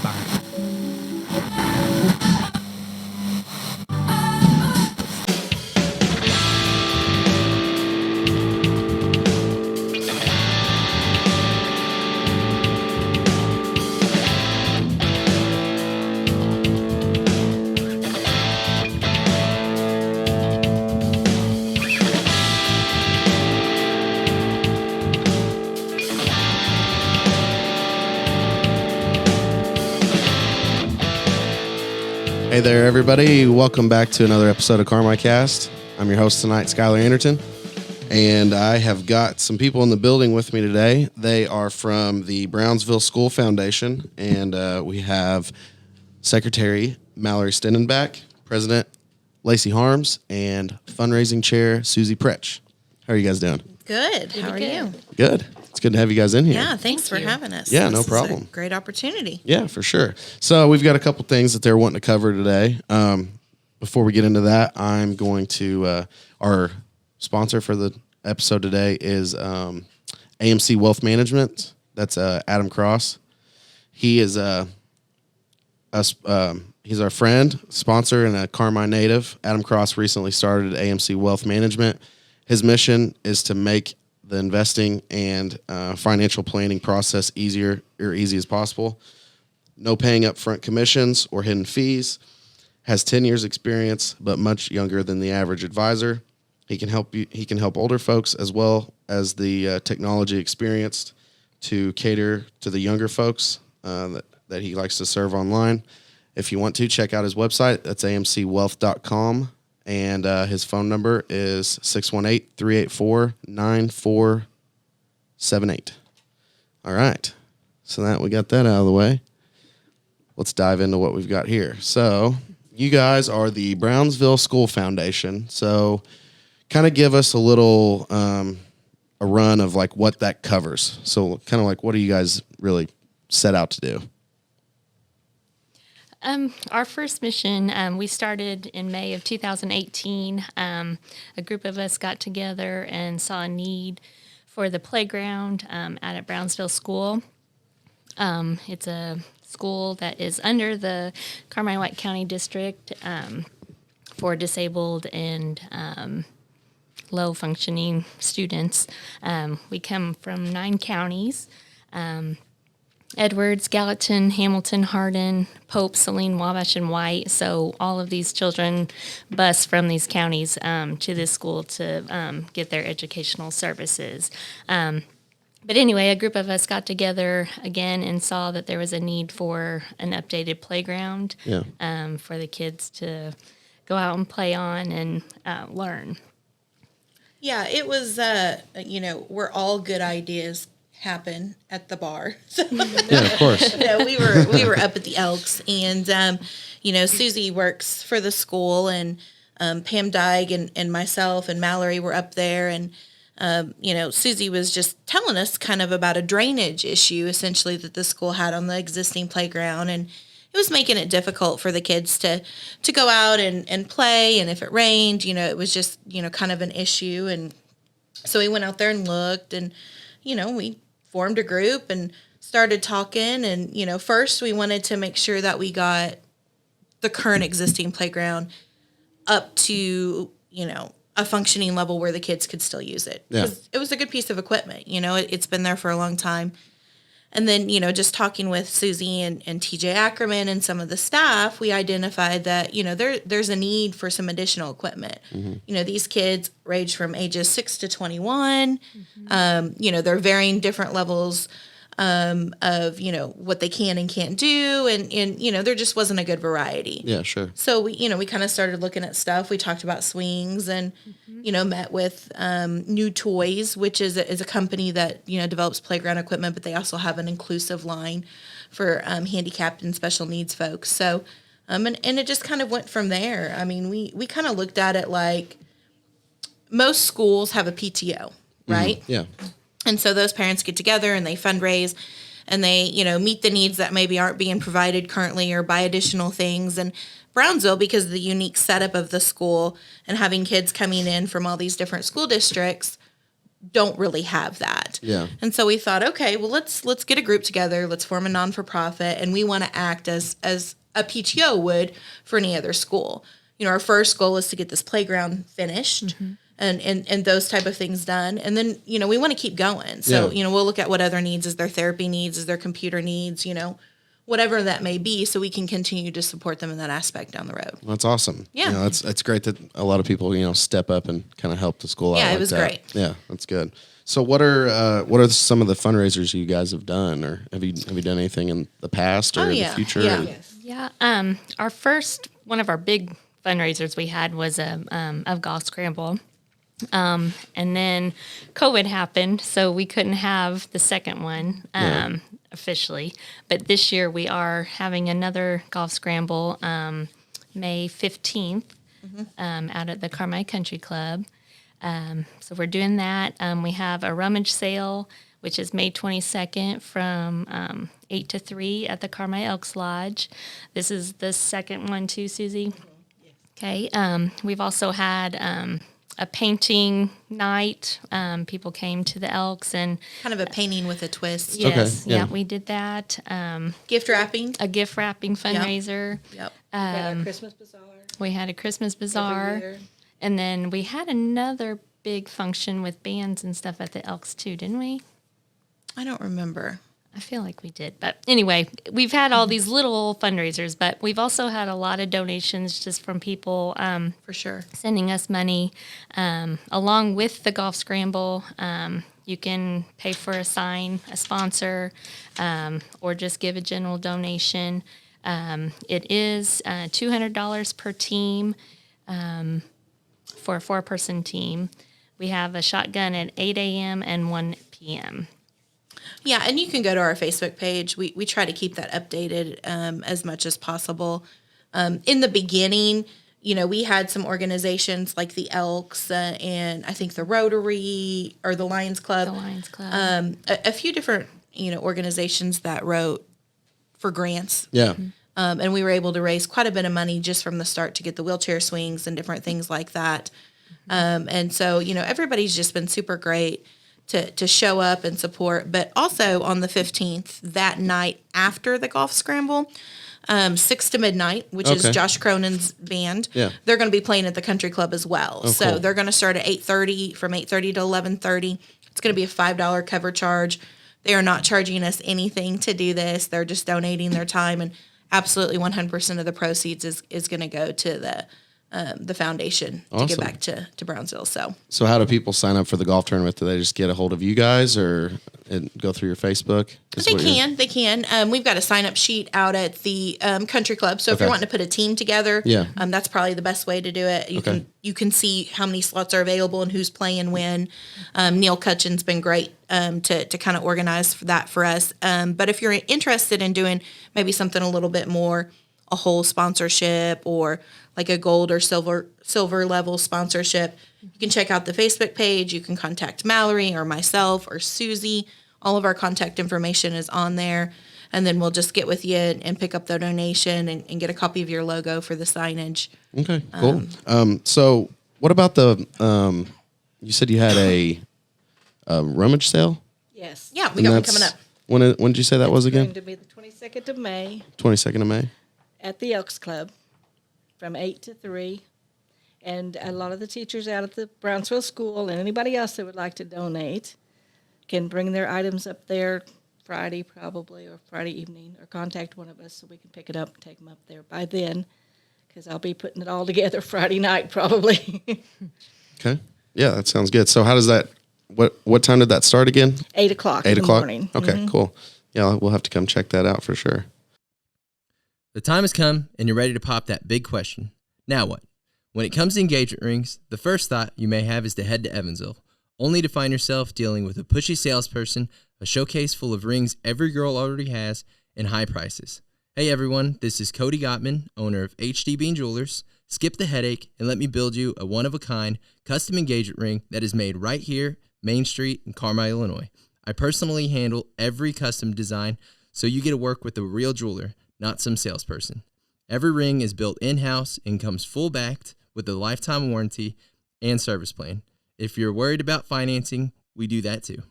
Bye. Hey there, everybody. Welcome back to another episode of CarMyCast. I'm your host tonight, Skylar Anderton, and I have got some people in the building with me today. They are from the Brownsville School Foundation, and we have Secretary Mallory Stendeback, President Lacey Harms, and Fundraising Chair Suzanne Pretzsch. How are you guys doing? Good. How are you? Good. It's good to have you guys in here. Yeah, thanks for having us. Yeah, This no is a problem. great opportunity. Yeah, for sure. So we've got a couple things that they're wanting to cover today. Before we get into that, I'm going to, our sponsor for the episode today is AMC Wealth Management. That's Adam Cross. He is he's our friend, sponsor, and a Carmi native. Adam Cross recently started AMC Wealth Management. His mission is to make the investing and financial planning process easy as possible. No paying upfront commissions or hidden fees. Has 10 years experience, but much younger than the average advisor. He can help you. He can help older folks as well as the technology experienced to cater to the younger folks that he likes to serve online. If you want to, check out his website. That's amcwealth.com. And his phone number is 618-384-9478. All right. So that we got that out of the way. Let's dive into what we've got here. So you guys are the Brownsville School Foundation. So kind of give us a little a run of like what that covers. So kind of like what do you guys really set out to do? Our first mission, we started in May of 2018. A group of us got together and saw a need for the playground out at Brownsville School. It's a school that is under the Carmi-White County District for disabled and low-functioning students. We come from 9 counties. Edwards, Gallatin, Hamilton, Hardin, Pope, Saline, Wabash, and White. So all of these children bus from these counties to this school to get their educational services. But anyway, a group of us got together again and saw that there was a need for an updated playground for the kids to go out and play on and learn. Yeah, it was, where all good ideas happen at the bar. Yeah, of course. We were up at the Elks, and Susie works for the school, and Pam Dyke and myself and Mallory were up there, and Susie was just telling us kind of about a drainage issue essentially that the school had on the existing playground, and it was making it difficult for the kids to go out and play, and if it rained, it was just kind of an issue. And so we went out there and looked, and we formed a group and started talking, and first we wanted to make sure that we got the current existing playground up to a functioning level where the kids could still use it. Yeah. It was a good piece of equipment. It's been there for a long time. And then just talking with Susie and TJ Ackerman and some of the staff, we identified that there's a need for some additional equipment. Mm-hmm. These kids range from ages 6 to 21. Mm-hmm. They're varying different levels of what they can and can't do, and there just wasn't a good variety. Yeah, sure. So we kind of started looking at stuff. We talked about swings, and met with New Toys, which is a company that develops playground equipment, but they also have an inclusive line for handicapped and special needs folks. So and it just kind of went from there. I mean, we kind of looked at it like most schools have a PTO, right? Mm-hmm. Yeah. And so those parents get together and they fundraise and they, meet the needs that maybe aren't being provided currently or buy additional things. And Brownsville, because of the unique setup of the school and having kids coming in from all these different school districts, don't really have that. Yeah. And so we thought, okay, well, let's get a group together. Let's form a non-for-profit, and we want to act as a PTO would for any other school. Our first goal is to get this playground finished and those type of things done. And then, we want to keep going. So, we'll look at what other needs, is their therapy needs, is their computer needs, whatever that may be, so we can continue to support them in that aspect down the road. That's awesome. Yeah. That's great that a lot of people, step up and kind of help the school out. Yeah, like it was that. great. Yeah, that's good. So what are some of the fundraisers you guys have done, or have you done anything in the past or in the future? Yeah. Yeah. One of our big fundraisers we had was a golf scramble. And then COVID happened, so we couldn't have the second one officially. But this year we are having another golf scramble May 15th out at the Carmi Country Club. So we're doing that. We have a rummage sale, which is May 22nd from 8 to 3 at the Carmi Elks Lodge. This is the second one too, Susie? Yes. Okay. We've also had a painting night. People came to the Elks and Kind of a painting with a twist. yes, Okay, yeah. we did that. Gift wrapping. A gift wrapping fundraiser. Yep. Got a Christmas bazaar We had a Christmas every bazaar, year. and then we had another big function with bands and stuff at the Elks too, didn't we? I don't remember. I feel like we did. But anyway, we've had all these little fundraisers, but we've also had a lot of donations just from people For sure. sending us money. Along with the golf scramble, you can pay for a sign, a sponsor, or just give a general donation. It is $200 per team for a 4-person team. We have a shotgun at 8 a.m. and 1 p.m. Yeah, and you can go to our Facebook page. We try to keep that updated as much as possible. In the beginning, we had some organizations like the Elks and I think the Rotary or the Lions Club. The Lions Club. A few different, organizations that wrote for grants. Yeah. And we were able to raise quite a bit of money just from the start to get the wheelchair swings and different things like that. And so, everybody's just been super great to show up and support. But also on the 15th, that night after the golf scramble, 6 to midnight, which is Okay. Josh Cronin's band, Yeah. they're going to be playing at the country club as well. So cool. they're going to start at 8:30, from 8:30 to 11:30. It's going to be a $5 cover charge. They are not charging us anything to do this. They're just donating their time, and absolutely 100% of the proceeds is going to go to the foundation to give Awesome. back to Brownsville. So how do people sign up for the golf tournament? Do they just get a hold of you guys or go through your Facebook? Is They what you're- can. We've got a sign-up sheet out at the country club. So if Okay. you're wanting to put a team together, Yeah. that's probably the best way to do it. Okay. You can see how many slots are available and who's playing when. Neil Cutchin's been great to kind of organize that for us. But if you're interested in doing maybe something a little bit more, a whole sponsorship or like a gold or silver level sponsorship, you can check out the Facebook page. You can contact Mallory or myself or Susie. All of our contact information is on there. And then we'll just get with you and pick up the donation and get a copy of your logo for the signage. Okay, cool. So what about you said you had a rummage sale? Yes. Yeah, we And got one that's- coming up. When did you say that was It's going again? to be the 22nd of May 22nd of May? at the Elks Club from 8 to 3. And a lot of the teachers out at the Brownsville School and anybody else that would like to donate can bring their items up there Friday probably, or Friday evening, or contact one of us so we can pick it up and take them up there by then, because I'll be putting it all together Friday night probably. Okay. Yeah, that sounds good. So how does that, what time did that start again? 8 o'clock 8 in the o'clock? morning. Okay, cool. Yeah, we'll have to come check that out for sure. The time has come, and you're ready to pop that big question. Now what? When it comes to engagement rings, the first thought you may have is to head to Evansville, only to find yourself dealing with a pushy salesperson, a showcase full of rings every girl already has, and high prices. Hey everyone, this is Cody Gottman, owner of HD Bean Jewelers. Skip the headache and let me build you a one-of-a-kind custom engagement ring that is made right here, Main Street in Carmi, Illinois. I personally handle every custom design, so you get to work with a real jeweler, not some salesperson. Every ring is built in-house and comes full-backed with a lifetime warranty and service plan. If you're worried about financing, we do that too.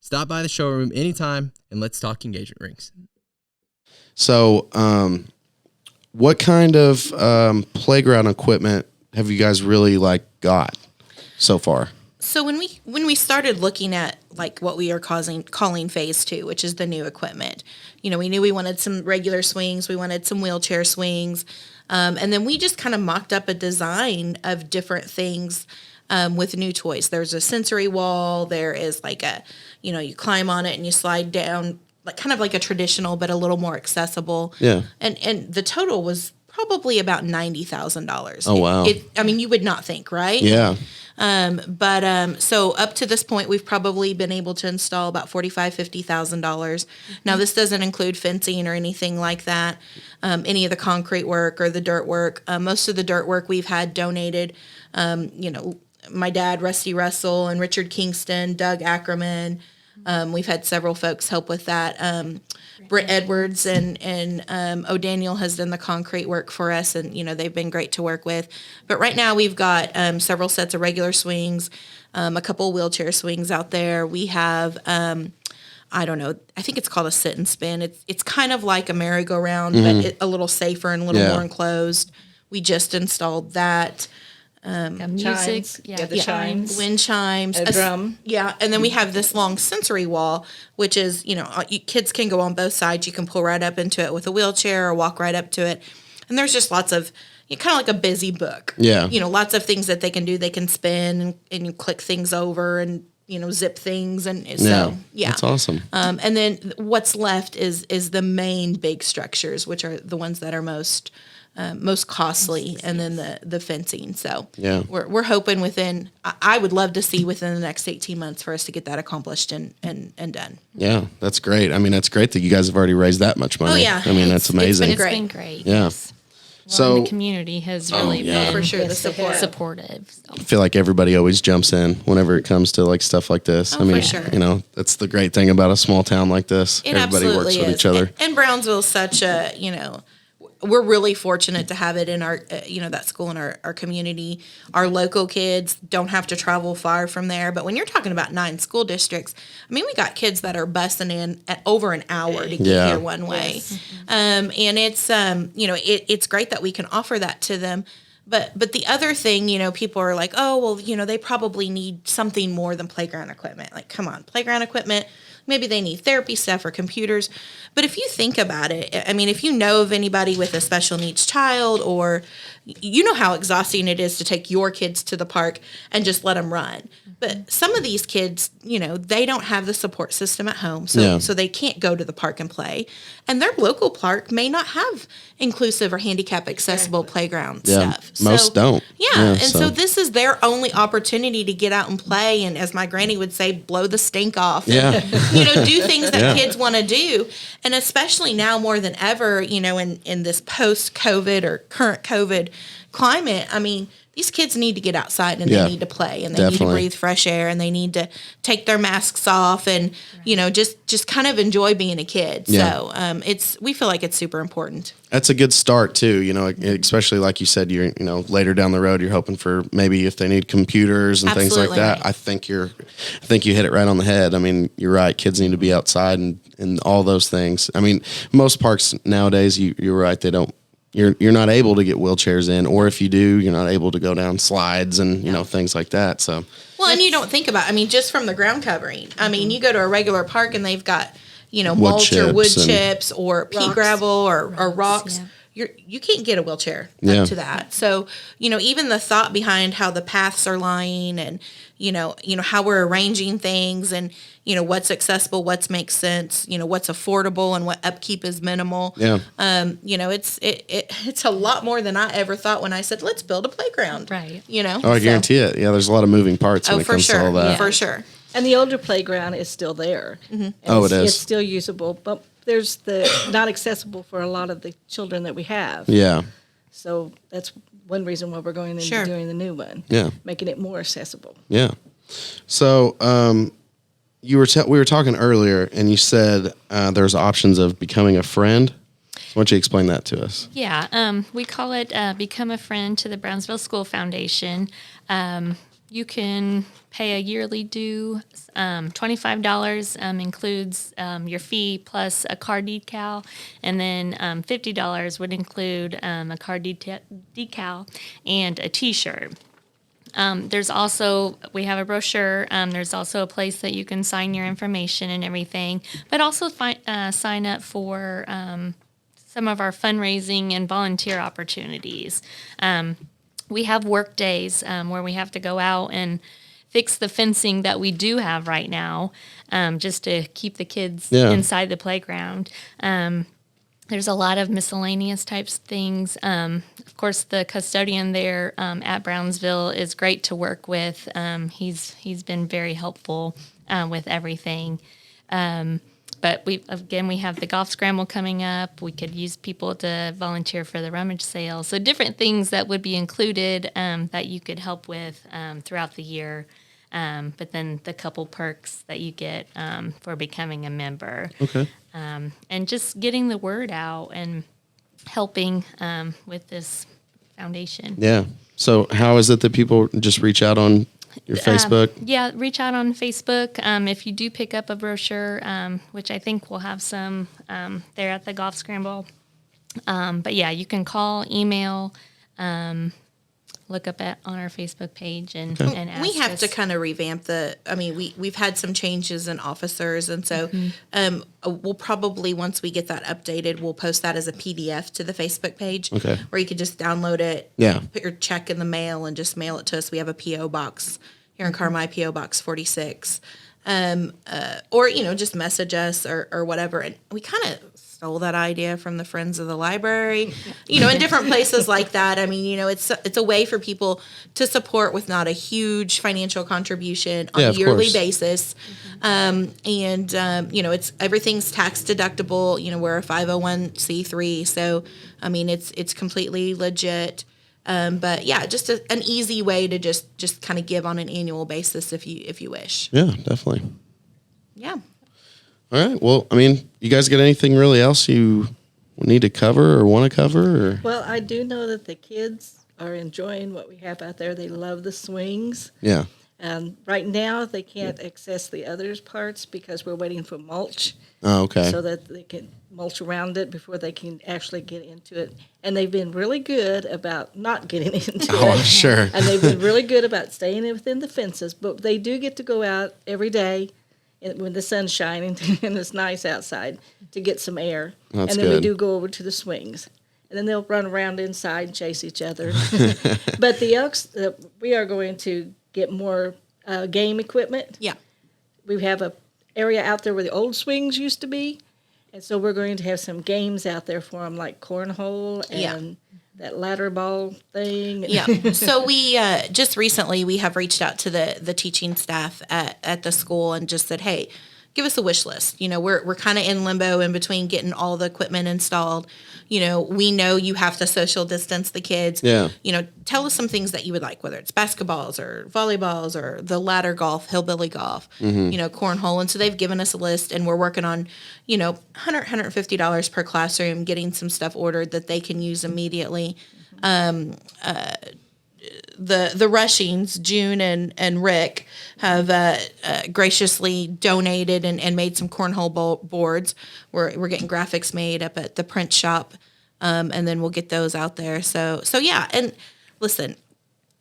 Stop by the showroom anytime and let's talk engagement rings. So, what kind of playground equipment have you guys really got so far? So when we started looking at like what we are calling phase 2, which is the new equipment, we knew we wanted some regular swings, we wanted some wheelchair swings, and then we just kind of mocked up a design of different things with new toys. There's a sensory wall. There is like you climb on it and you slide down, like kind of like a traditional, but a little more accessible. Yeah. And the total was probably about $90,000. Oh, wow. You would not think, right? Yeah. So up to this point, we've probably been able to install about $50,000. Now, this doesn't include fencing or anything like that, any of the concrete work or the dirt work. Most of the dirt work we've had donated. My dad, Rusty Russell, and Richard Kingston, Doug Ackerman. We've had several folks help with that. Britt Edwards and O'Daniel has done the concrete work for us, and they've been great to work with. But right now we've got several sets of regular swings, a couple wheelchair swings out there. We have I don't know, I think it's called a sit and spin. It's kind of like a merry-go-round, but a little safer and a little more enclosed. We just installed that. Music, Chimes. The chimes. Wind chimes, A drum. Yeah, and then we have this long sensory wall, which is, kids can go on both sides. You can pull right up into it with a wheelchair or walk right up to it. And there's just lots of, kind of like a busy book. Yeah. Lots of things that they can do. They can spin and you click things over and, zip things. And so, yeah. That's awesome. And then what's left is the main big structures, which are the ones that are most costly, and then the fencing. So Yeah. we're hoping I would love to see within the next 18 months for us to get that accomplished and done. Yeah, that's great. I mean, that's great that you guys have already raised that much money. Oh, yeah. I mean, that's amazing. It's It's Great. been great. Yeah. Yes. Well, So- and the community has really yeah. been For sure, the Yes, they support. have. supportive. So. I feel like everybody always jumps in whenever it comes to stuff like this. Oh, I mean, for sure. that's the great thing about a small town like this. It Everybody absolutely works with is. each other. And Brownsville's such a, we're really fortunate to have it in our, that school in our community. Our local kids don't have to travel far from there. But when you're talking about 9 school districts, I mean, we got kids that are busing in at over an hour to get Yeah. here one way. And it's, it's great that we can offer that to them. But the other thing, people are like, oh, well, they probably need something more than playground equipment. Like, come on, playground equipment. Maybe they need therapy stuff or computers. But if you think about it, I mean, if you know of anybody with a special needs child, or you know how exhausting it is to take your kids to the park and just let them run. But some of these kids, they don't have the support system at home. So they can't go to the park and play. And their local park may not have inclusive or handicap accessible playground stuff. Most don't. Yeah. And so this is their only opportunity to get out and play. And as my granny would say, blow the stink off. Yeah. And, do things that kids want to do. And especially now more than ever, in this post-COVID or current COVID climate, I mean, these kids need to get outside and they need to play and they need to breathe fresh air and they need to take their masks off and, just kind of enjoy being a kid. Yeah. So we feel like it's super important. That's a good start too, especially like you said, you're, later down the road, you're hoping for maybe if they need computers and things like Absolutely that. right. I think you hit it right on the head. I mean, you're right. Kids need to be outside and all those things. I mean, most parks nowadays, you're right. They don't, you're not able to get wheelchairs in, or if you do, you're not able to go down slides and, things like that. So, Well, and you don't think about, just from the ground covering. I mean, you go to a regular park and they've got, mulch or wood chips or pea Rocks. gravel or rocks. Yeah. You can't get a wheelchair Yeah. up to that. So, even the thought behind how the paths are lying and, how we're arranging things and, what's accessible, what makes sense, what's affordable and what upkeep is minimal. yeah. It's a lot more than I ever thought when I said, let's build a playground. Right. Oh, I guarantee it. Yeah, there's a lot of moving parts when it for comes sure. to all that. For sure. And the older playground is still there. And Oh, it is. It's still usable, but there's the not accessible for a lot of the children that we have. Yeah. So that's one reason why we're going into Sure. doing the new one. Yeah. Making it more accessible. Yeah. So, we were talking earlier, and you said there's options of becoming a friend. So why don't you explain that to us? Yeah, we call it Become a Friend to the Brownsville School Foundation. You can pay a yearly due. $25 includes your fee plus a car decal, and then $50 would include a car decal and a T-shirt. We have a brochure. There's also a place that you can sign your information and everything, but also sign up for some of our fundraising and volunteer opportunities. We have work days where we have to go out and fix the fencing that we do have right now, just to keep the kids inside the playground. There's a lot of miscellaneous types of things. Of course, the custodian there at Brownsville is great to work with. He's been very helpful with everything. But we have the golf scramble coming up. We could use people to volunteer for the rummage sale. So different things that would be included that you could help with throughout the year. But then the couple perks that you get for becoming a member. Okay. And just getting the word out and helping with this foundation. Yeah. So how is it that people just reach out on your Facebook? Yeah, reach out on Facebook. If you do pick up a brochure, which I think we'll have some there at the golf scramble. But yeah, you can call, email, look up on our Facebook page and ask We have us. to kind of revamp we've had some changes in officers, and so we'll probably, once we get that updated, we'll post that as a PDF to the Facebook page. Okay. Where you could just download it, Yeah. put your check in the mail, and just mail it to us. We have a P.O. box here in Carmi, P.O. Box 46. Or, just message us or whatever. And we kind of stole that idea from the Friends of the Library, in different places like that. I mean, it's a way for people to support with not a huge financial contribution on a of yearly course. basis. It's everything's tax deductible. We're a 501c3. So, I mean, it's completely legit. But yeah, just an easy way to just kind of give on an annual basis if you wish. Yeah, definitely. Yeah. All right. Well, I mean, you guys got anything really else you need to cover or want to cover? Or? Well, I do know that the kids are enjoying what we have out there. They love the swings. Yeah. Right now, they can't access the other parts because we're waiting for mulch. Oh, okay. So that they can mulch around it before they can actually get into it. And they've been really good about not getting into Oh, it. sure. And they've been really good about staying within the fences. But they do get to go out every day when the sun's shining and it's nice outside to get some air. That's and then we good. do go over to the swings. And then they'll run around inside and chase each other. But the elks, we are going to get more game equipment. Yeah. We have a area out there where the old swings used to be. And so we're going to have some games out there for them, like cornhole and that ladder ball thing. Yeah. So we just recently we have reached out to the teaching staff at the school and just said, hey, give us a wish list. We're kind of in limbo in between getting all the equipment installed. We know you have to social distance the kids. Yeah. Tell us some things that you would like, whether it's basketballs or volleyballs or the ladder golf, hillbilly golf, cornhole. And so they've given us a list, and we're working on, $150 per classroom, getting some stuff ordered that they can use immediately. The Rushings, June and Rick, have graciously donated and made some cornhole boards. We're getting graphics made up at the print shop, and then we'll get those out there. So yeah. And listen,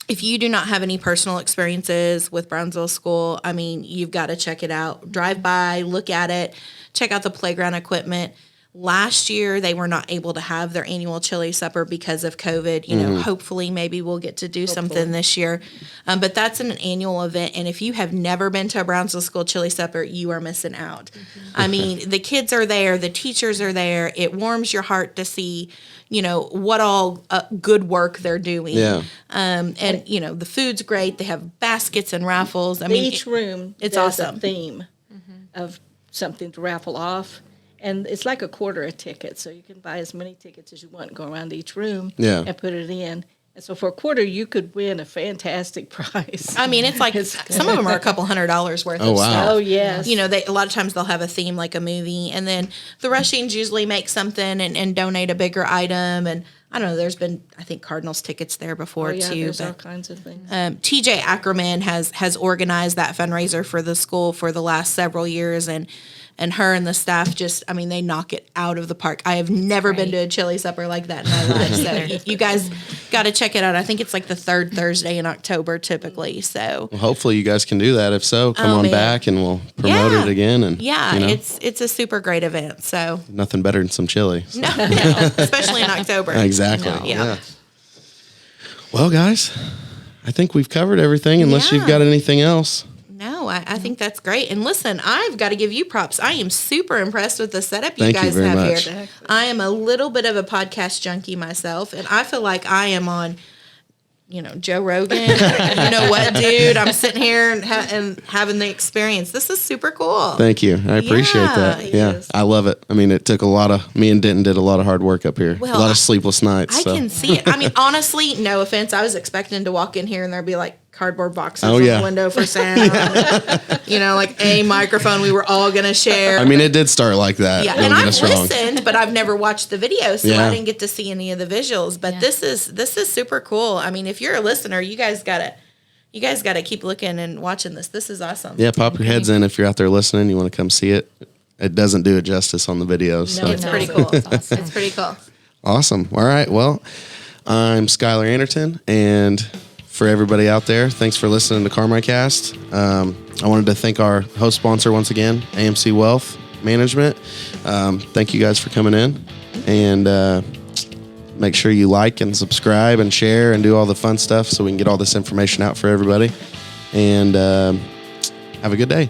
if you do not have any personal experiences with Brownsville School, I mean, you've got to check it out. Drive by, look at it, check out the playground equipment. Last year, they were not able to have their annual chili supper because of COVID. Hopefully, maybe we'll get to do something this year. But that's an annual event. And if you have never been to a Brownsville School chili supper, you are missing out. I mean, the kids are there. The teachers are there. It warms your heart to see, what all good work they're doing. Yeah. And the food's great. They have baskets and raffles. I mean, each room it's does awesome. a theme of something to raffle off. And it's like $0.25 a ticket, so you can buy as many tickets as you want, go around each room and put it in. And so for $0.25, you could win a fantastic prize. I mean, it's like some of them are a couple $100 worth Oh, of wow. stuff. Oh, yes. A lot of times they'll have a theme like a movie, and then the Rushings usually make something and donate a bigger item. And I don't know. There's been, I think, Cardinals tickets there before Oh, yeah, too. there's all But kinds of things. TJ Ackerman has organized that fundraiser for the school for the last several years, and her and the staff just, I mean, they knock it out of the park. I have never been to a chili supper like that in my life. So you guys got to check it out. I think it's like the third Thursday in October typically. So Well, hopefully you guys can do that. If so, come Oh, on man. back and we'll promote Yeah. it again. And yeah, you know, it's a super great event. So nothing better than some chili. So. no, especially in October. Exactly. No. Yeah. Well, guys, I think we've covered everything unless you've Yeah. got anything else. No, I think that's great. And listen, I've got to give you props. I am super impressed with the setup you Thank you guys very have much. here. I am a little bit of a podcast junkie myself, and I feel like I am on, Joe Rogan. You know what, dude? I'm sitting here and having the experience. This is super cool. Thank you. I appreciate Yeah, that. it Yeah, is. I love it. I mean, it took me and Denton did a lot of hard work up here. Well, a lot of sleepless nights. I so. can see it. I mean, honestly, no offense. I was expecting to walk in here and there'd be like cardboard boxes Oh, on yeah. the window for sound. Like a microphone we were all going to share. I mean, it did start like that. Yeah, Don't and get I've us wrong. listened, but I've never watched the video, so Yeah. I didn't get to see any of the visuals. But Yeah. this is super cool. I mean, if you're a listener, you guys gotta keep looking and watching this. This is awesome. Yeah, pop your heads in if you're out there listening. You want to come see it. It doesn't do it justice on the videos. So. No, It's pretty cool. It's awesome. It's pretty cool. Awesome. All right. Well, I'm Skylar Anderton, and for everybody out there, thanks for listening to CarMyCast. I wanted to thank our host sponsor once again, AMC Wealth Management. Thank you guys for coming in, and make sure you like and subscribe and share and do all the fun stuff so we can get all this information out for everybody. And have a good day.